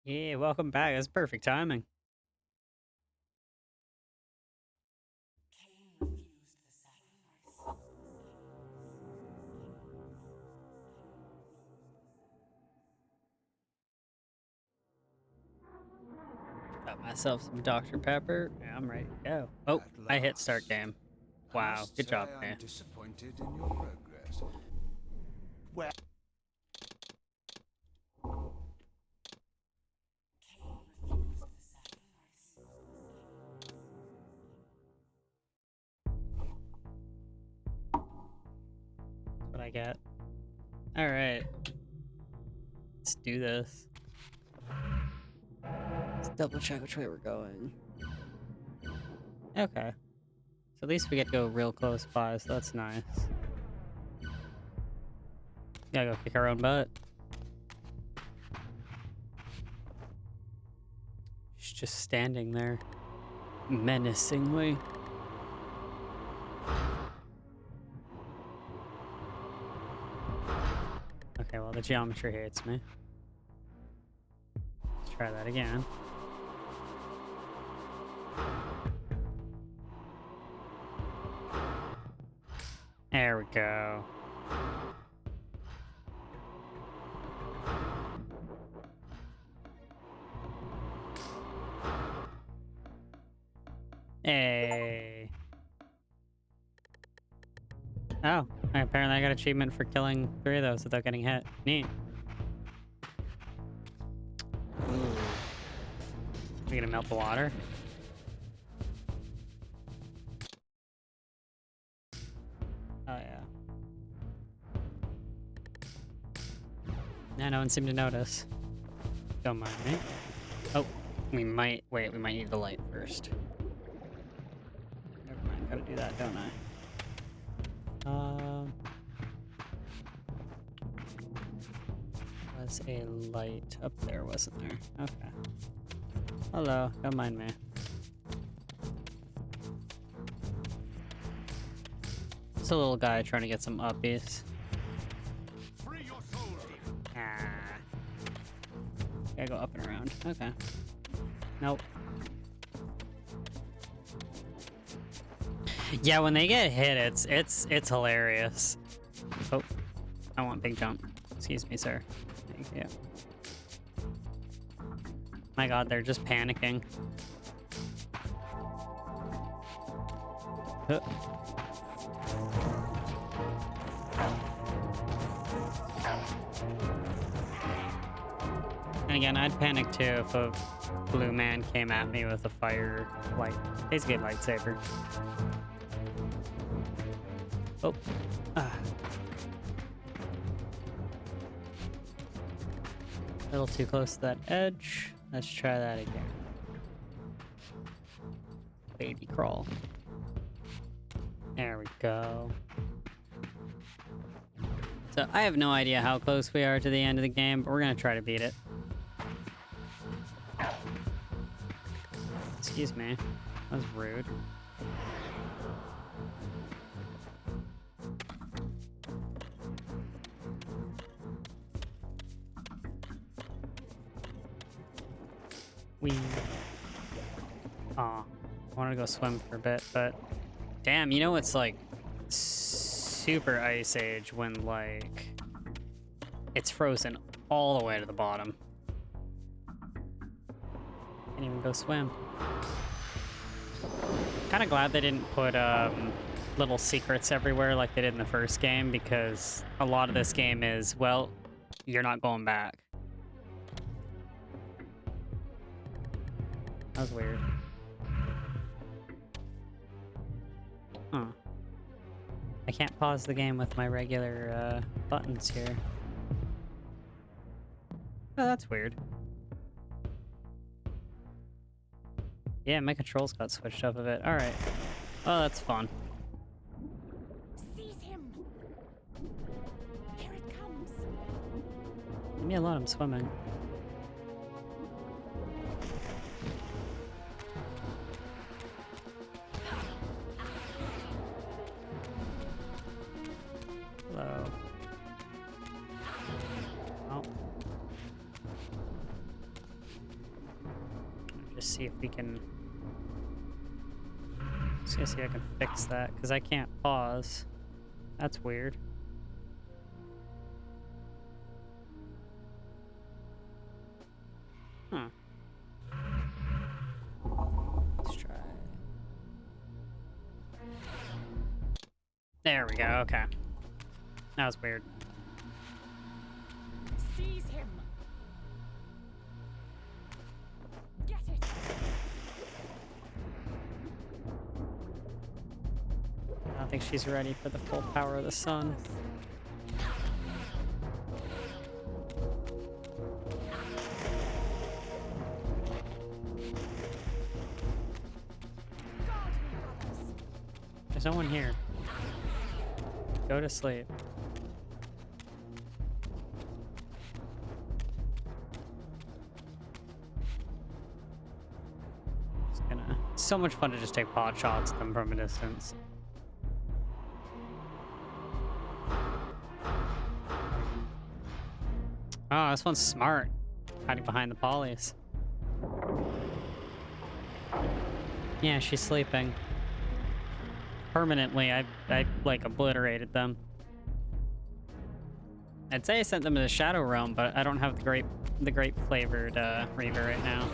Yeah, welcome back. That's perfect timing. Got myself some Dr. Pepper. Yeah, I'm ready to go. Oh, At I hit start last. game. I Wow, must good say job, I'm man. disappointed in your progress. Well, That's what I get. All right, let's do this. Let's double check which way we're going. Okay, so at least we get to go real close by, so that's nice. Gotta go kick our own butt. She's just standing there, menacingly. Okay, well, the geometry hates me. Let's try that again. There we go. Hey. Oh, apparently I got achievement for killing 3 of those without getting hit. Neat. Ooh. We gonna melt the water? Oh yeah. Yeah, no one seemed to notice. Don't mind me. Oh, we might need the light first. Never mind, gotta do that, don't I? Was a light up there, wasn't there? Okay. Hello, don't mind me. It's a little guy trying to get some uppies. Ah. Gotta go up and around. Okay. Nope. Yeah, when they get hit, it's hilarious. Oh, I want big jump. Excuse me, sir. Thank you. My God, they're just panicking. Huh. And again, I'd panic too if a blue man came at me with a fire, like, basically a lightsaber. Oh. Ah. A little too close to that edge. Let's try that again. Baby crawl. There we go. So I have no idea how close we are to the end of the game, but we're gonna try to beat it. Excuse me. That was rude. We. Aw. I wanted to go swim for a bit, but damn, you know it's like super ice age when like it's frozen all the way to the bottom. Can't even go swim. Kind of glad they didn't put little secrets everywhere like they did in the first game, because a lot of this game is, well, you're not going back. That was weird. Huh. I can't pause the game with my regular buttons here. Oh, that's weird. Yeah, my controls got switched up a bit. Alright. Oh, that's fun. Seize him! Here it comes! Leave me alone, I'm swimming. Hello. Oh. just see if we can... Just gonna see if I can fix that, because I can't pause. That's weird. Huh. Let's try. There we go, okay. That was weird. Seize him. Get it. I don't think she's ready for the full power of the sun. There's no one here. Go to sleep. It's so much fun to just take pot shots at them from a distance. Oh, this one's smart. Hiding behind the polys. Yeah, she's sleeping. Permanently, I like obliterated them. I'd say I sent them to the Shadow Realm, but I don't have the grape flavored Reaver right now.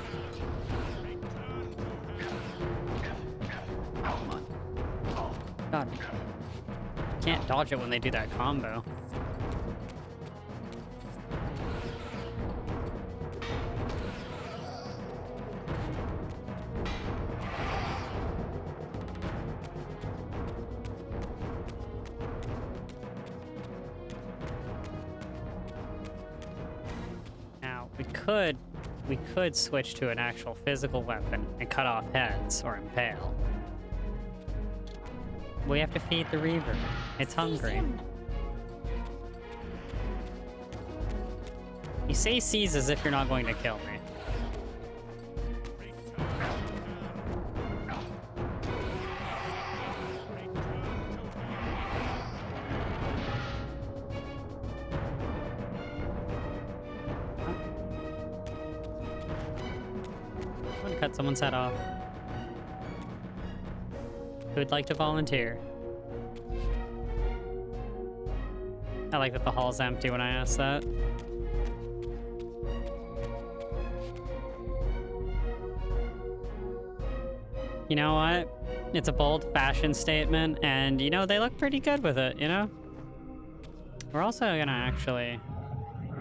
God, can't dodge it when they do that combo. We could switch to an actual physical weapon and cut off heads or impale. We have to feed the Reaver. It's hungry. You say seize as if you're not going to kill me. Cut someone's head off. Who'd like to volunteer? I like that the hall's empty when I ask that. You know what? It's a bold fashion statement, and you know, they look pretty good with it, you know? We're also gonna actually,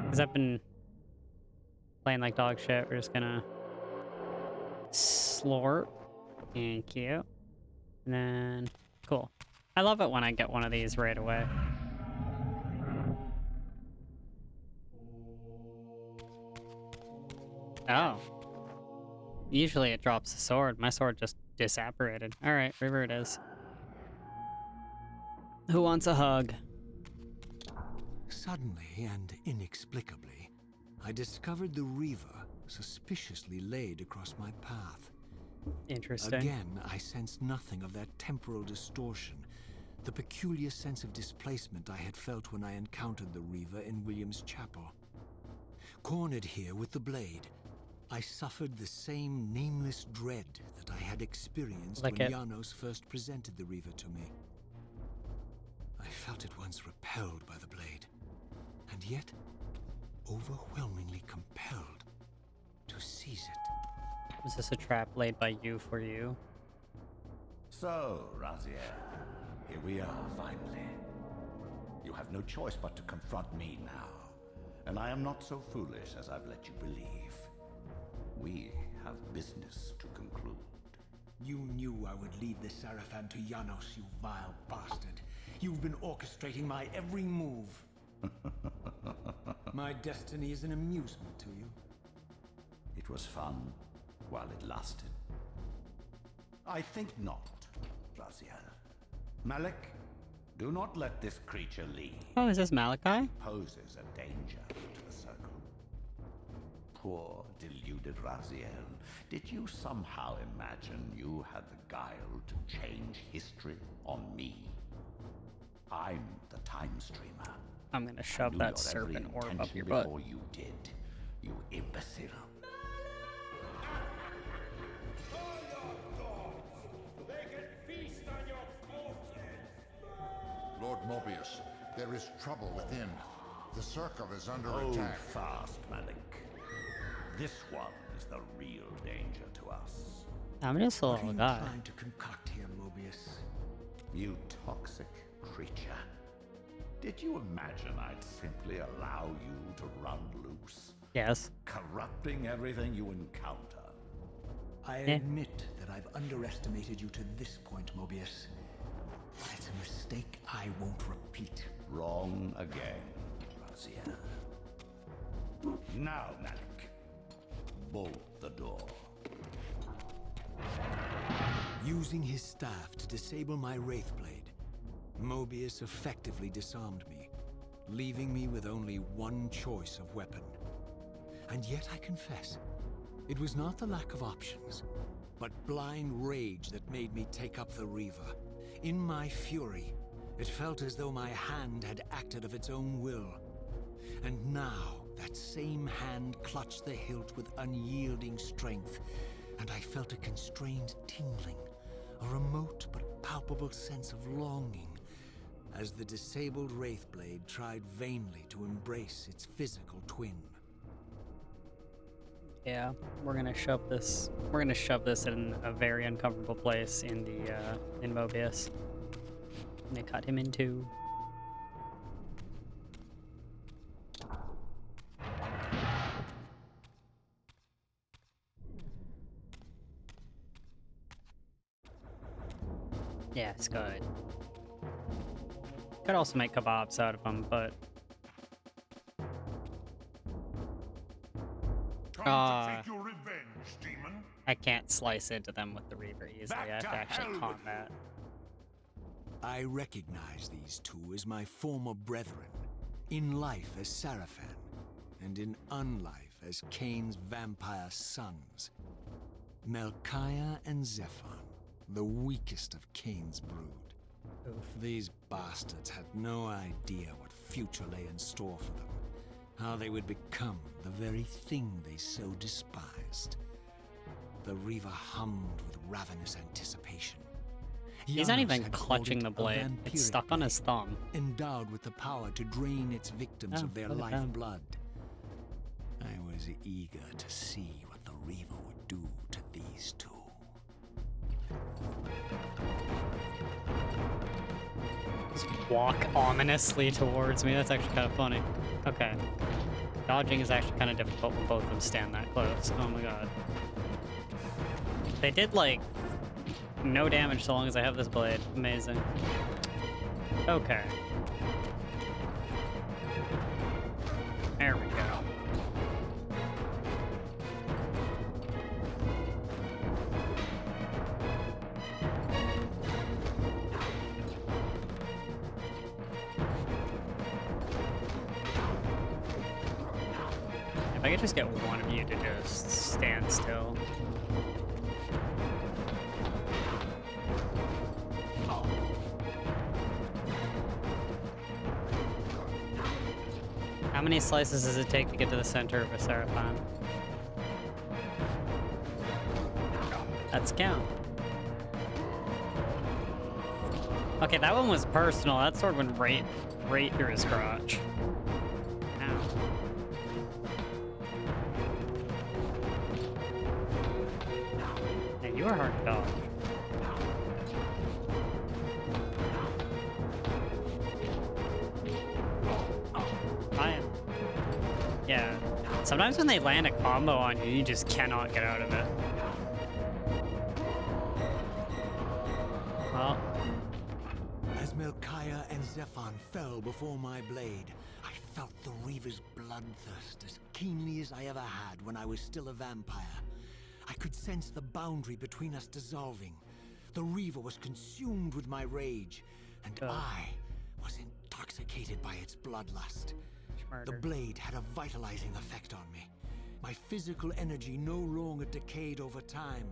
because I've been playing like dog shit, we're just gonna slurp. Thank you. And then, cool. I love it when I get one of these right away. Oh. Usually it drops the sword. My sword just disapparated. Alright, Reaver it is. Who wants a hug? Suddenly and inexplicably, I discovered the Reaver suspiciously laid across my path. Interesting. Again, I sensed nothing of that temporal distortion, the peculiar sense of displacement I had felt when I encountered the Reaver in William's chapel. Cornered here with the blade, I suffered the same nameless dread that I had experienced when Janos first presented the Reaver to me. I felt at once repelled by the blade, and yet overwhelmingly compelled to seize it. Was this a trap laid by you for you? So, Raziel, here we are finally. You have no choice but to confront me now, and I am not so foolish as I've let you believe. We have business to conclude. You knew I would lead the Seraphim to Janos, you vile bastard. You've been orchestrating my every move. My destiny is an amusement to you. It was fun while it lasted. I think not, Raziel. Malik, do not let this creature leave. Oh, is this Malachi? Poses a danger to the circle. Poor, deluded Raziel. Did you somehow imagine you had the guile to change history on me? I'm the time streamer. I'm gonna shove that serpent orb up your butt. Before you did, you imbecile. Mobius. There is trouble within. The circle is under Hold attack. fast, Malik. This one is the real danger to us. I'm just a What are little you guy. trying to concoct here, Mobius? You toxic creature. Did you imagine I'd simply allow you to run loose, Yes. corrupting everything you encounter? I admit that I've underestimated you to this point, Mobius. But it's a mistake I won't repeat. Wrong again, Raziel. Now, Malik, bolt the door. Using his staff to disable my Wraithblade, Mobius effectively disarmed me, leaving me with only one choice of weapon. And yet I confess, it was not the lack of options, but blind rage that made me take up the Reaver. In my fury, it felt as though my hand had acted of its own will. And now, that same hand clutched the hilt with unyielding strength, and I felt a constrained tingling, a remote but palpable sense of longing, as the disabled Wraithblade tried vainly to embrace its physical twin. Yeah, we're gonna shove this. We're gonna shove this in a very uncomfortable place in the in Mobius. And they cut him in two. Yeah, it's good. Could also make kebabs out of them, but Time to take your revenge, demon. I can't slice into them with the Reaver easily. I have to actually hell with combat. I recognize these two as my former brethren, in life as Sarafan, and in unlife as Cain's vampire sons. Melchiah and Zephon, the weakest of Cain's brood. Oof. These bastards had no idea what future lay in store for them, how they would become the very thing they so despised. The Reaver hummed with ravenous anticipation. He's not Janos even had called clutching it the a blade. It's vampiric stuck on his blade, thumb. endowed with the power to drain its victims Oh, of their look at them. lifeblood. I was eager to see what the Reaver would do to these two. Just walk ominously towards me. That's actually kind of funny. Okay. Dodging is actually kind of difficult when both of them stand that close. Oh my god. They did, like, no damage so long as I have this blade. Amazing. Okay. There we go. If I could just get one of you to just stand still. How many slices does it take to get to the center of a Seraphon? Let's count. Okay, that one was personal. That sword went right through his crotch. Ow. Yeah, you are hard to dodge. Yeah. Sometimes when they land a combo on you, you just cannot get out of it. Well, As Melchiah and Zephon fell before my blade, I felt the Reaver's bloodthirst as keenly as I ever had when I was still a vampire. I could sense the boundary between us dissolving. The Reaver was consumed with my rage, and I was intoxicated by its bloodlust. The blade had a vitalizing effect on me. My physical energy no longer decayed over time,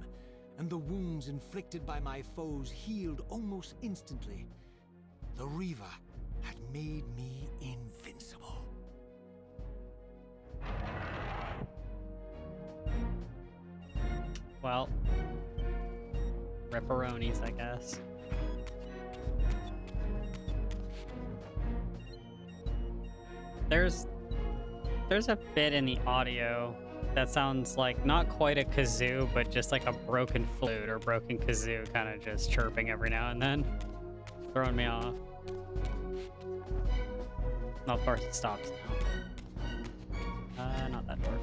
and the wounds inflicted by my foes healed almost instantly. The Reaver had made me invincible. well. Ripperonis, I guess. There's a bit in the audio that sounds like not quite a kazoo, but just like a broken flute or broken kazoo kind of just chirping every now and then. Throwing me off. Well, of course it stops now. Not that door.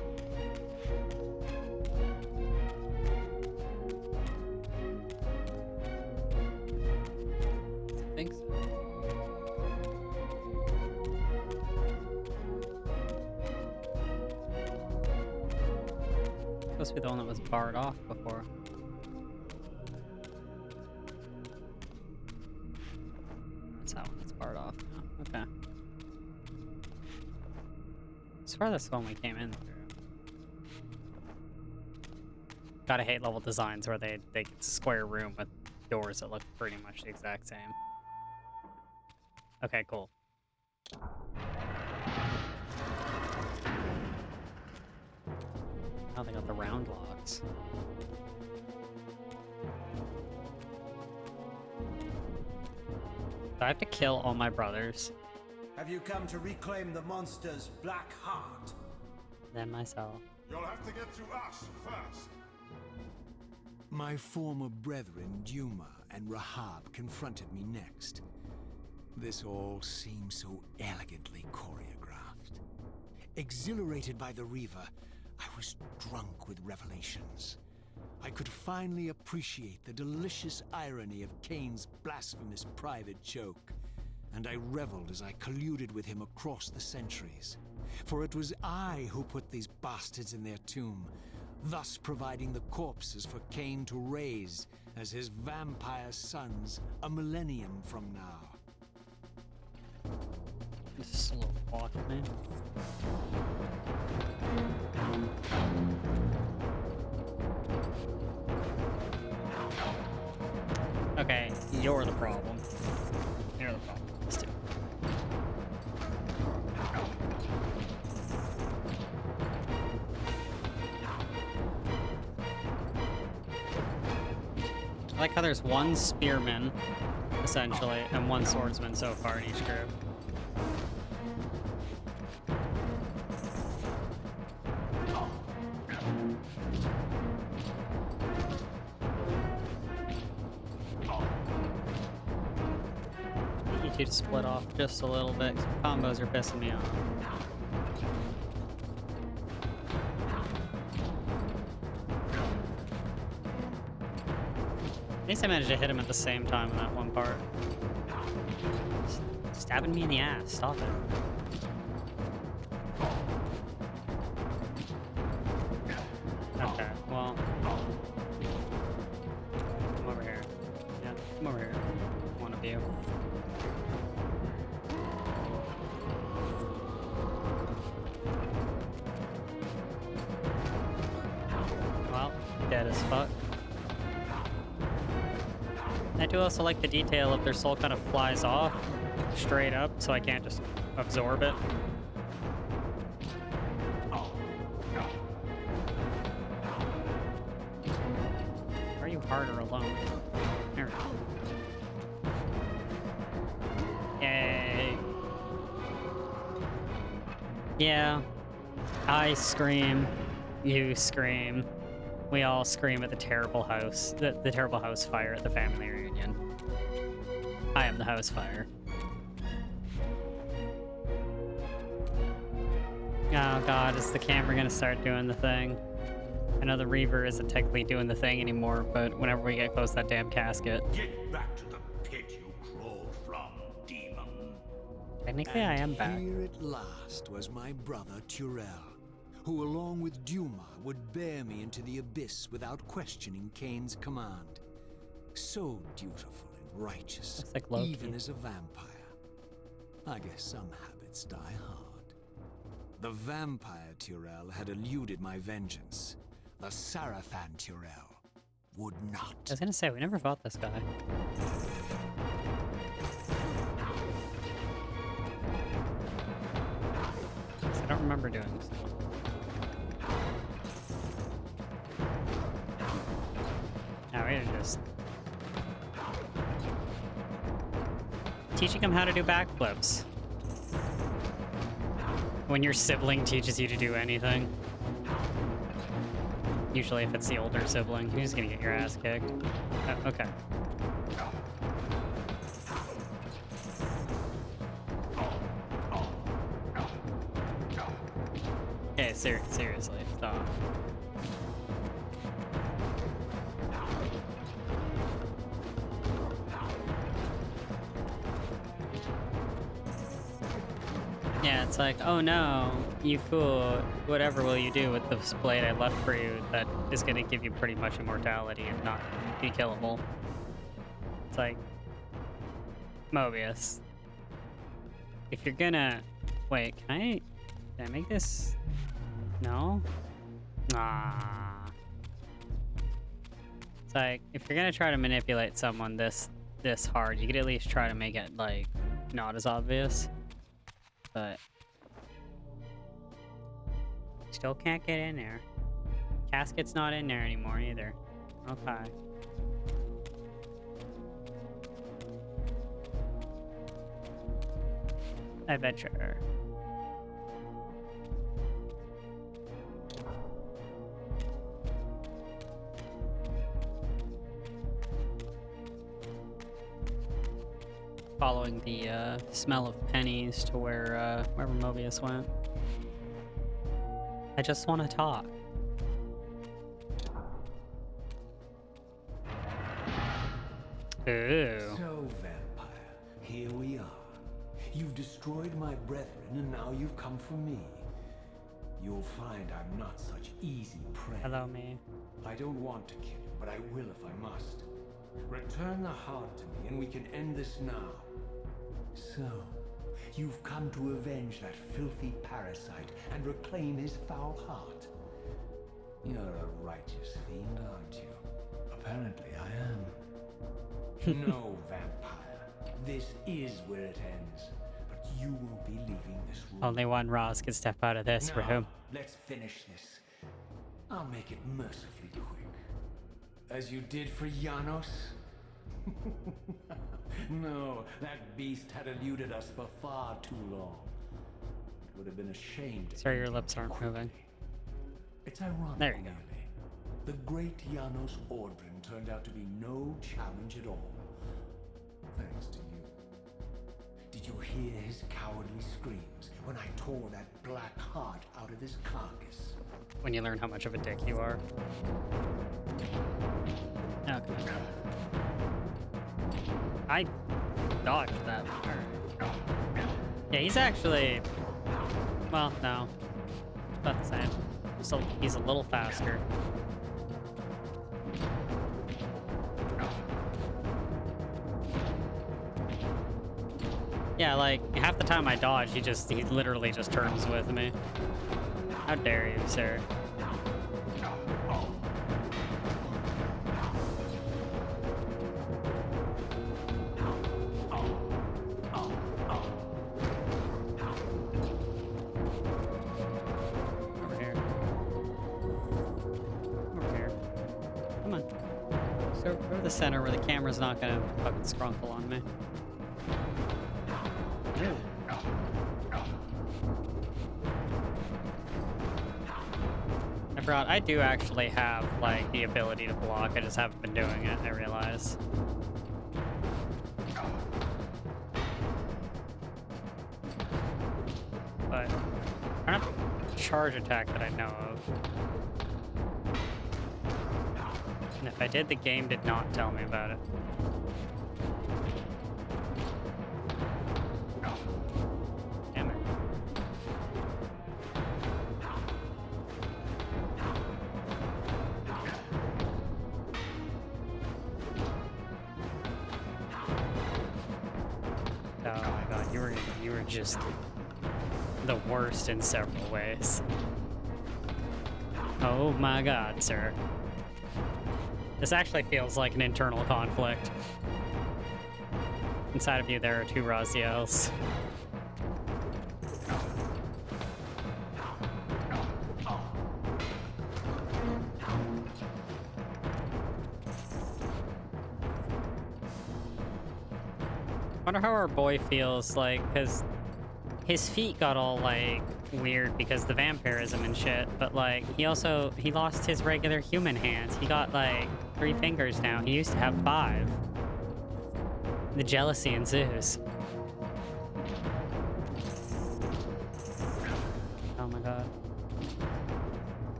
I think so. Supposed to be the one that was barred off before. That's that one that's barred off now. Okay. I swear that's the one we came in through. Gotta hate level designs where they get a square room with doors that look pretty much the exact same. Okay, cool. Oh, they got the round logs. Do I have to kill all my brothers? Have you come to reclaim the monster's black heart? Then myself. You'll have to get through us first. My former brethren, Duma and Rahab, confronted me next. This all seemed so elegantly choreographed. Exhilarated by the Reaver, I was drunk with revelations. I could finally appreciate the delicious irony of Cain's blasphemous private joke, and I reveled as I colluded with him across the centuries. For it was I who put these bastards in their tomb, thus providing the corpses for Cain to raise as his vampire sons a millennium from now. Slow walk, man. Okay, you're the problem. You're the problem. Let's do it. I like how there's one spearman, essentially, and one swordsman so far in each group. To split off just a little bit. Combos are pissing me off. At least I managed to hit him at the same time in that one part. Stabbing me in the ass. Stop it. Okay, well. Come over here. Yeah, come over here. One of you. Well, dead as fuck. I do also like the detail of their soul kind of flies off straight up, so I can't just absorb it. Or are you harder alone? There we go. Yay. Yeah. I scream. You scream. We all scream at the terrible house. The terrible house fire at the family reunion. I am the house fire. Oh god, is the camera gonna start doing the thing? I know the Reaver isn't technically doing the thing anymore, but whenever we get close to that damn casket. Get back to the pit you crawled from, demon. Technically, I am back. Here at last was my brother Turel, who along with Duma would bear me into the abyss without questioning Cain's command. So dutiful and righteous, Looks like Loki. even as a vampire. I guess some habits die hard. The vampire Turel had eluded my vengeance. The Sarafan Turel would not. I was gonna say, we never fought this guy. I don't remember doing this. Now we're just teaching him how to do backflips. When your sibling teaches you to do anything. Usually if it's the older sibling, you're just gonna get your ass kicked. Oh, okay. Okay, seriously, stop. Yeah, it's like, oh no, you fool, whatever will you do with this blade I left for you that is gonna give you pretty much immortality and not be killable? It's like, Mobius. If you're gonna... Wait, can I make this... No? Nah. It's like, if you're gonna try to manipulate someone this hard, you could at least try to make it, like, not as obvious. But... Still can't get in there. Casket's not in there anymore either. Okay. Adventure. Following the smell of pennies to where wherever Mobius went. I just want to talk. Ooh. So, vampire, here we are. You've destroyed my brethren, and now you've come for me. You'll find I'm not such easy prey. Hello, me. I don't want to kill you, but I will if I must. Return the heart to me, and we can end this now. So, you've come to avenge that filthy parasite and reclaim his foul heart. You're a righteous fiend, aren't you? Apparently I am. No, vampire. This is where it ends. But you won't be leaving this room. Only one Roz can step out of this Now, room. let's finish this. I'll make it mercifully quick. As you did for Janos? No, that beast had eluded us for far too long. It would have been a shame to... Sorry, your lips aren't moving. It's ironic, There you go. really. The great Janos Ordrin turned out to be no challenge at all. Thanks to you. Did you hear his cowardly screams when I tore that black heart out of his carcass? When you learn how much of a dick you are. Okay. I dodged that. Yeah, he's actually... Well, no. About the same. So he's a little faster. Yeah, like, half the time I dodge, he literally just turns with me. How dare you, sir? Over here. Over here. Come on. So go to the center where the camera's not gonna fucking scrunkle on me. I forgot, I do actually have, like, the ability to block, I just haven't been doing it, I realize. But, I don't have a charge attack that I know of. And if I did, the game did not tell me about it. Damn it. Oh my god, you were just the worst in several ways. Oh my god, sir. This actually feels like an internal conflict. Inside of you there are two Raziels. Wonder how our boy feels, like, because his feet got all like weird because the vampirism and shit, but like he lost his regular human hands. He got like 3 fingers now. He used to have 5. The jealousy ensues. Oh my god.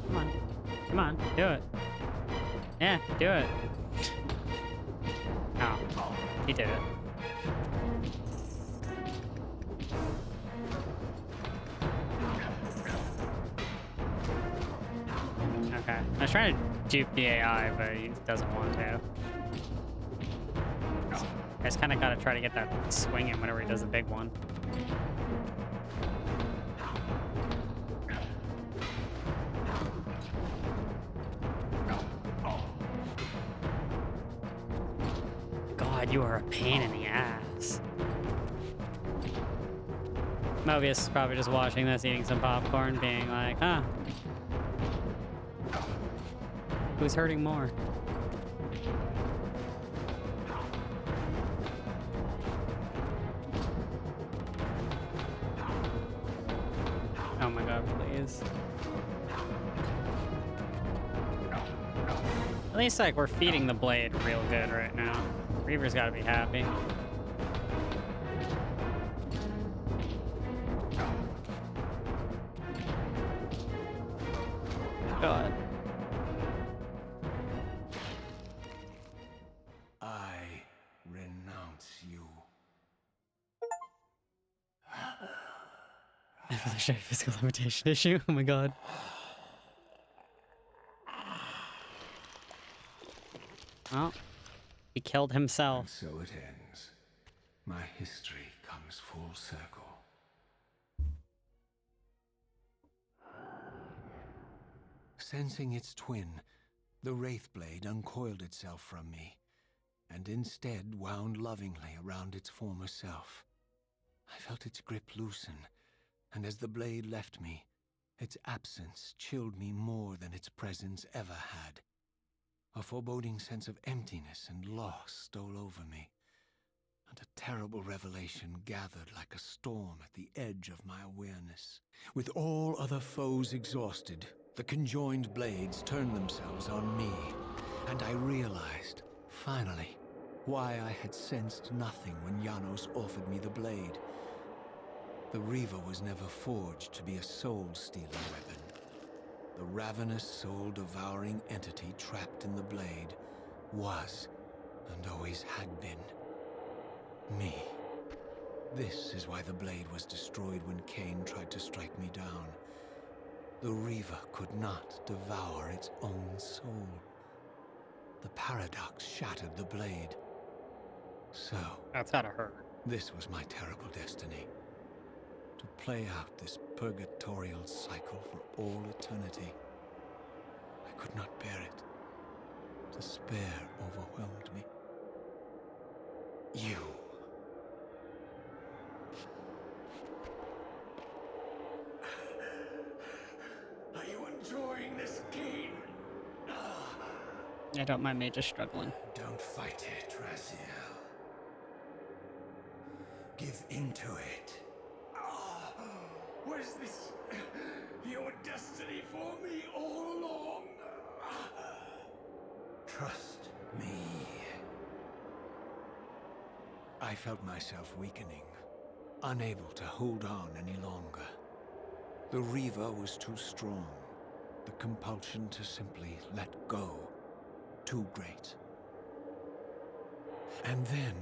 Come on. Come on, do it. Yeah, do it. Oh, he did it. Okay. I was trying to dupe the AI, but he doesn't want to. I just kind of got to try to get that swing in whenever he does a big one. God, you are a pain in the ass. Mobius is probably just watching this, eating some popcorn, being like, huh. Who's hurting more? Oh my god, please. At least, like, we're feeding the blade real good right now. Reaver's gotta be happy. God. I renounce you. I have a shared physical limitation issue. Oh my god. Oh. He killed And himself. so it ends. My history comes full circle. Sensing its twin, the Wraithblade uncoiled itself from me, and instead wound lovingly around its former self. I felt its grip loosen, and as the blade left me, its absence chilled me more than its presence ever had. A foreboding sense of emptiness and loss stole over me, and a terrible revelation gathered like a storm at the edge of my awareness. With all other foes exhausted, the conjoined blades turned themselves on me, and I realized, finally, why I had sensed nothing when Janos offered me the blade. The Reaver was never forged to be a soul-stealing weapon. The ravenous, soul-devouring entity trapped in the blade was, and always had been, me. This is why the blade was destroyed when Cain tried to strike me down. The Reaver could not devour its own soul. The paradox shattered the blade. So, That's gotta hurt. this was my terrible destiny. To play out this purgatorial cycle for all eternity. I could not bear it. Despair overwhelmed me. You. Are you enjoying this game? I don't mind me just struggling. Don't fight it, Raziel. Give into it. Was this your destiny for me all along? Trust me. I felt myself weakening, unable to hold on any longer. The Reaver was too strong. The compulsion to simply let go, too great. And then,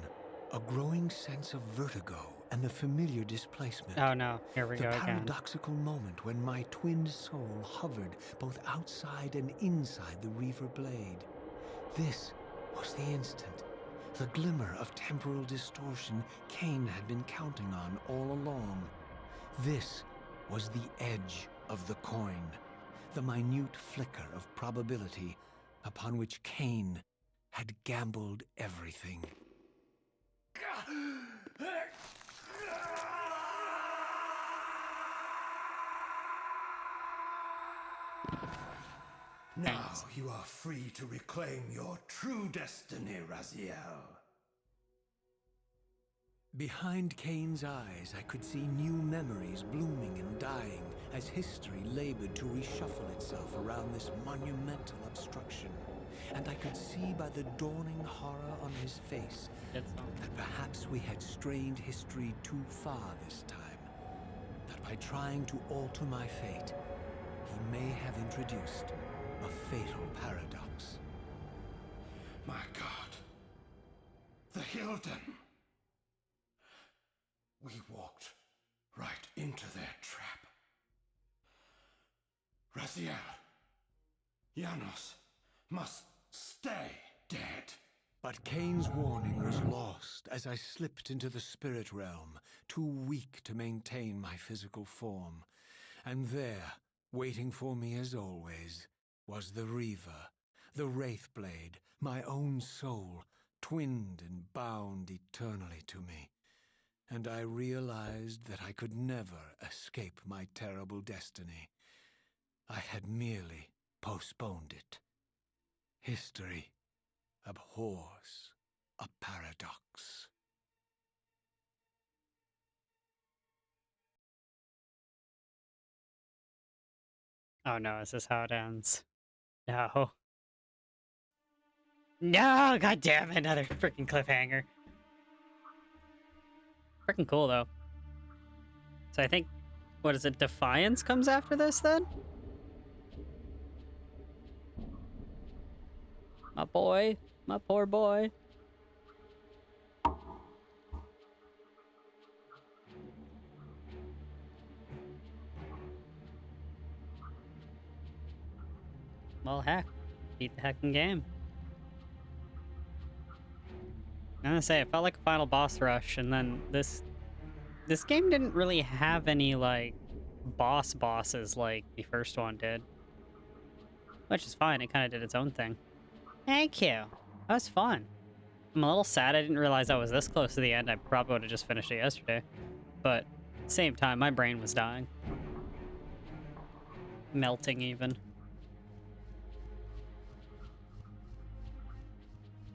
a growing sense of vertigo and the familiar displacement. Oh no, here we The go again. paradoxical moment when my twinned soul hovered both outside and inside the Reaver blade. This was the instant, the glimmer of temporal distortion Cain had been counting on all along. This was the edge of the coin, the minute flicker of probability upon which Cain had gambled everything. Now you are free to reclaim your true destiny, Raziel. Behind Kane's eyes, I could see new memories blooming and dying as history labored to reshuffle itself around this monumental obstruction. And I could see by the dawning horror on his face Good song. that perhaps we had strained history too far this time. That by trying to alter my fate, he may have introduced a fatal paradox. My God. The Hilden. We walked right into their trap. Raziel, Janos must stay dead. But Kane's warning was lost as I slipped into the spirit realm, too weak to maintain my physical form. And there, waiting for me as always, was the Reaver, the Wraithblade, my own soul, twinned and bound eternally to me. And I realized that I could never escape my terrible destiny. I had merely postponed it. History abhors a paradox. Oh no, is this how it ends? No. No, god damn it, another freaking cliffhanger. Freaking cool though. So I think, what is it, Defiance comes after this then? My boy, my poor boy. Well, heck, beat the heckin' game. I'm gonna say, it felt like a final boss rush, and then this game didn't really have any, like, bosses like the first one did. Which is fine, it kind of did its own thing. Thank you. That was fun. I'm a little sad I didn't realize I was this close to the end. I probably would have just finished it yesterday. But, same time, my brain was dying. Melting, even.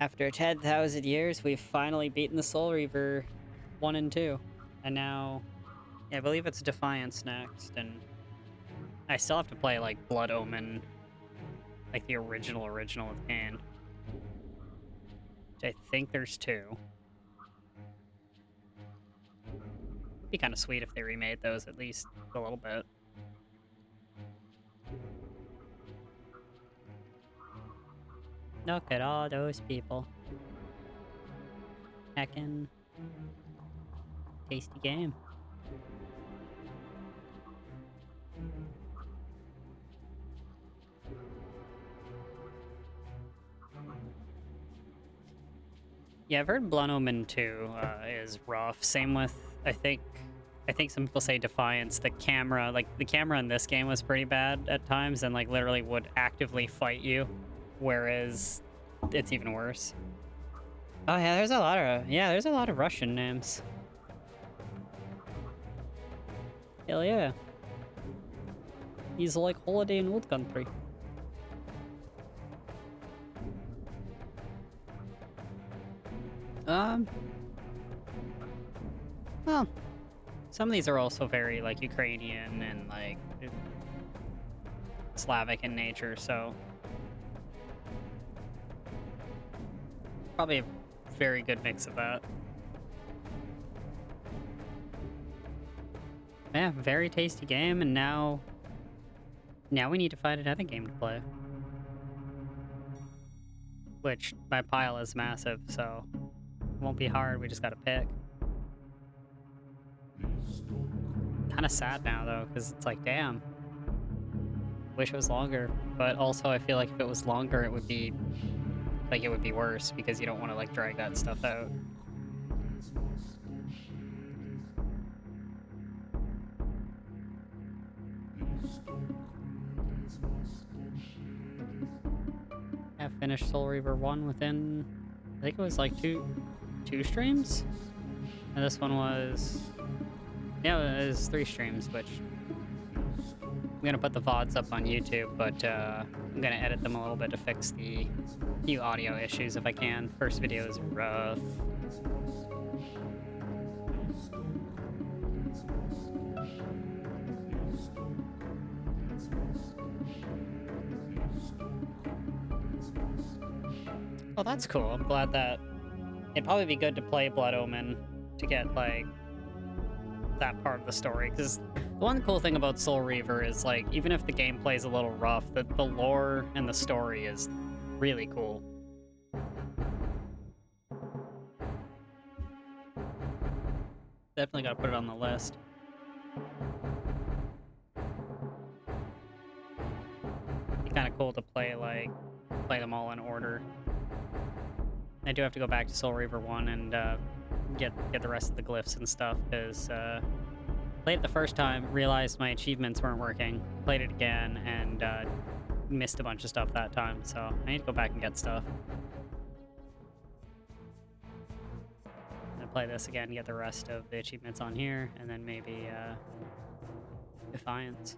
After 10,000 years, we've finally beaten the Soul Reaver 1 and 2. And now, yeah, I believe it's Defiance next, and I still have to play, like, Blood Omen, like the original with Kane. Which I think there's 2. It'd be kind of sweet if they remade those at least a little bit. Look at all those people. Heckin' tasty game. Yeah, I've heard Blood Omen 2 is rough. Same with, I think some people say Defiance. The camera in this game was pretty bad at times and, like, literally would actively fight you, whereas it's even worse. Oh yeah, there's a lot of Russian names. Hell yeah. He's like holiday in old country. Well, some of these are also very, like, Ukrainian and, like, Slavic in nature, so probably a very good mix of that. Yeah, very tasty game, and now we need to find another game to play. Which, my pile is massive, so it won't be hard, we just gotta pick. Kinda sad now, though, because it's like, damn. Wish it was longer, but also I feel like if it was longer, it would be worse, because you don't want to, like, drag that stuff out. I finished Soul Reaver 1 within, I think it was like two streams? And this one was, yeah, it was 3 streams, which I'm gonna put the VODs up on YouTube, but I'm gonna edit them a little bit to fix the few audio issues if I can. First video is rough. Oh, that's cool. I'm glad that... It'd probably be good to play Blood Omen to get, like, that part of the story. Because the one cool thing about Soul Reaver is, like, even if the gameplay is a little rough, the lore and the story is really cool. Definitely gotta put it on the list. Be kind of cool to play, like, play them all in order. I do have to go back to Soul Reaver 1 and get the rest of the glyphs and stuff, because played it the first time, realized my achievements weren't working, played it again, and missed a bunch of stuff that time, so I need to go back and get stuff. I'm gonna play this again, get the rest of the achievements on here, and then maybe Defiance.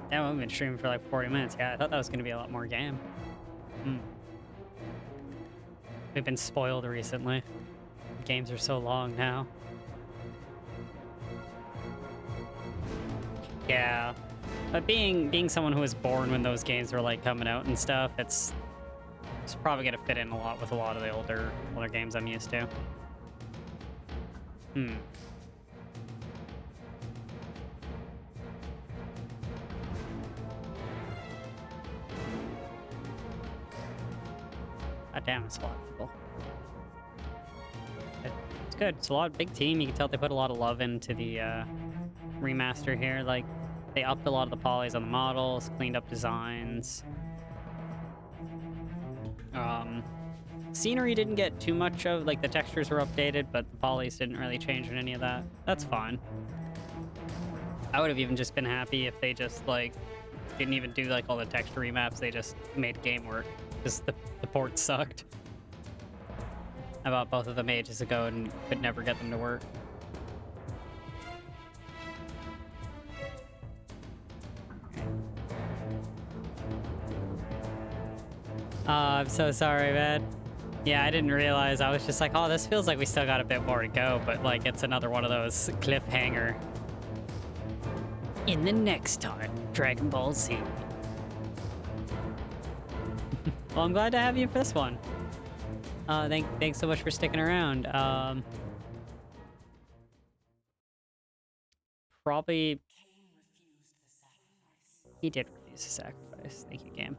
Damn, I've been streaming for like 40 minutes. Yeah, I thought that was going to be a lot more game. We've been spoiled recently. Games are so long now. Yeah. But being someone who was born when those games were like coming out and stuff, it's probably going to fit in a lot with a lot of the older games I'm used to. God damn, it's a lot of people. It's good. It's a lot of big team. You can tell they put a lot of love into the remaster here. Like, they upped a lot of the polys on the models, cleaned up designs. Scenery didn't get too much of, like, the textures were updated, but the polys didn't really change in any of that. That's fine. I would have even just been happy if they just, like, didn't even do, like, all the texture remaps. They just made game work. Because the port sucked. I bought both of them ages ago and could never get them to work. I'm so sorry, man. Yeah, I didn't realize. I was just like, oh, this feels like we still got a bit more to go, but like it's another one of those cliffhanger. In the next time, Dragon Ball Z. Well, I'm glad to have you for this one. Thanks so much for sticking around. Probably... He did refuse the sacrifice. Thank you, game.